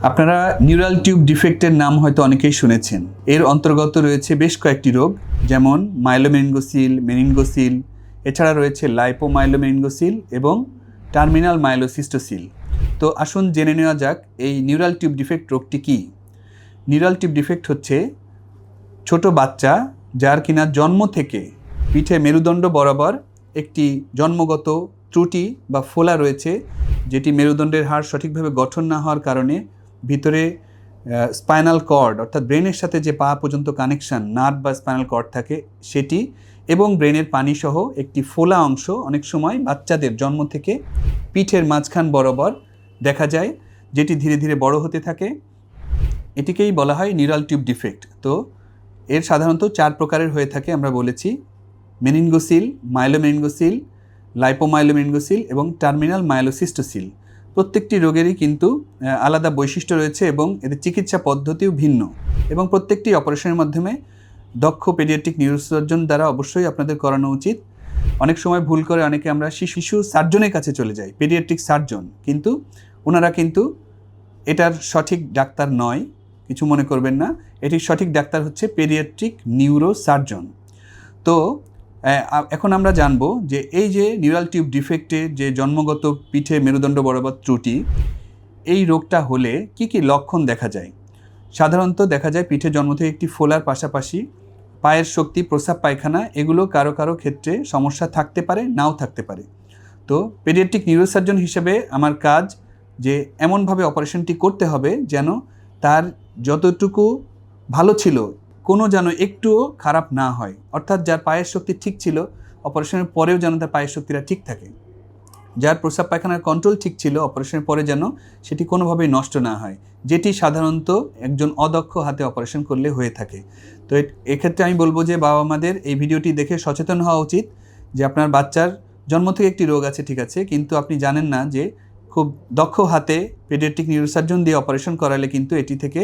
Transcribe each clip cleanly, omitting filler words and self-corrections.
আপনারা neural tube ডিফেক্টের নাম হয়তো অনেকেই শুনেছেন। এর অন্তর্গত রয়েছে বেশ কয়েকটি রোগ, যেমন মাইলোমেনিনগোসিল, মেনিনগোসিল, এছাড়া রয়েছে লাইপোমাইলোমেনিনগোসিল এবং টার্মিনাল মাইলোসিস্টোসিল। তো আসুন জেনে নেওয়া যাক এই নিউরাল টিউব ডিফেক্ট রোগটি কী। নিউরাল টিউব ডিফেক্ট হচ্ছে ছোট বাচ্চা যার কিনা জন্ম থেকে পিঠে মেরুদণ্ড বরাবর একটি জন্মগত ত্রুটি বা ফোলা রয়েছে, যেটি মেরুদণ্ডের হাড় সঠিকভাবে গঠন না হওয়ার কারণে ভিতরে স্পাইনাল কর্ড অর্থাৎ ব্রেনের সাথে যে পা পর্যন্ত কানেকশান, নার্ভ বা স্পাইনাল কর্ড থাকে সেটি এবং ব্রেনের পানিসহ একটি ফোলা অংশ অনেক সময় বাচ্চাদের জন্ম থেকে পিঠের মাঝখান বরাবর দেখা যায়, যেটি ধীরে ধীরে বড় হতে থাকে। এটিকেই বলা হয় নিউরাল টিউব ডিফেক্ট। তো এর সাধারণত 4 প্রকারের হয়ে থাকে, আমরা বলেছি মেনিনগোসিল, মাইলোমেনিনগোসিল, লাইপোমাইলোমেনিনগোসিল এবং টার্মিনাল মাইলোসিস্টোসিল। প্রত্যেকটি রোগেরই কিন্তু আলাদা বৈশিষ্ট্য রয়েছে এবং এদের চিকিৎসা পদ্ধতিও ভিন্ন, এবং প্রত্যেকটি অপারেশনের মাধ্যমে দক্ষ পেডিয়াট্রিক নিউরোসার্জন দ্বারা অবশ্যই আপনাদের করানো উচিত। অনেক সময় ভুল করে অনেকে আমরা শিশু সার্জনের কাছে চলে যাই, পেডিয়াট্রিক সার্জন, কিন্তু ওনারা কিন্তু এটার সঠিক ডাক্তার নয়, কিছু মনে করবেন না। এটির সঠিক ডাক্তার হচ্ছে পেডিয়াট্রিক নিউরোসার্জন। তো এখন আমরা জানব যে এই যে নিউরাল টিউব ডিফেক্টে যে জন্মগত পিঠে মেরুদণ্ড বরাবর ত্রুটি, এই রোগটা হলে কি কি লক্ষণ দেখা যায়। সাধারণত দেখা যায় পিঠে জন্ম থেকে একটি ফোলার পাশাপাশি পায়ের শক্তি, প্রস্রাব পায়খানা, এগুলো কারো কারো ক্ষেত্রে সমস্যা থাকতে পারে, নাও থাকতে পারে। তো পেডিয়াট্রিক নিউরোসার্জন হিসেবে আমার কাজ যে এমনভাবে অপারেশনটি করতে হবে যেন তার যতটুকু ভালো ছিল কোনো যেন একটুও খারাপ না হয়, অর্থাৎ যার পায়ের শক্তি ঠিক ছিল অপারেশনের পরেও যেন তার পায়ের শক্তিটা ঠিক থাকে, যার প্রস্রাব পায়খানার কন্ট্রোল ঠিক ছিল অপারেশনের পরে যেন সেটি কোনোভাবেই নষ্ট না হয়, যেটি সাধারণত একজন অদক্ষ হাতে অপারেশন করলে হয়ে থাকে। তো এক্ষেত্রে আমি বলবো যে বাবা মাদের এই ভিডিওটি দেখে সচেতন হওয়া উচিত যে আপনার বাচ্চার জন্ম থেকে একটি রোগ আছে, ঠিক আছে, কিন্তু আপনি জানেন না যে খুব দক্ষ হাতে পেডিয়াট্রিক নিউরোসার্জন দিয়ে অপারেশন করালে কিন্তু এটি থেকে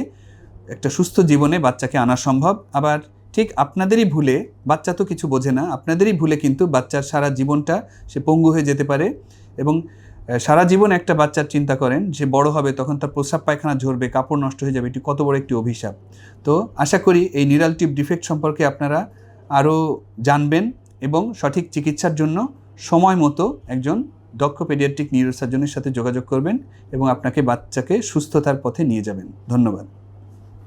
একটা সুস্থ জীবনে বাচ্চাকে আনা সম্ভব। আবার ঠিক আপনাদেরই ভুলে, বাচ্চা তো কিছু বোঝে না, আপনাদেরই ভুলে কিন্তু বাচ্চার সারা জীবনটা সে পঙ্গু হয়ে যেতে পারে। এবং সারা জীবন একটা বাচ্চার চিন্তা করেন, সে বড় হবে তখন তার প্রস্রাব পায়খানা ঝরবে, কাপড় নষ্ট হয়ে যাবে, এটি কত বড় একটি অভিশাপ। তো আশা করি এই নিউরাল টিউব ডিফেক্ট সম্পর্কে আপনারা আরও জানবেন এবং সঠিক চিকিৎসার জন্য সময় মতো একজন দক্ষ পেডিয়াট্রিক নিউরোসার্জনের সাথে যোগাযোগ করবেন এবং আপনাকে বাচ্চাকে সুস্থতার পথে নিয়ে যাবেন। ধন্যবাদ।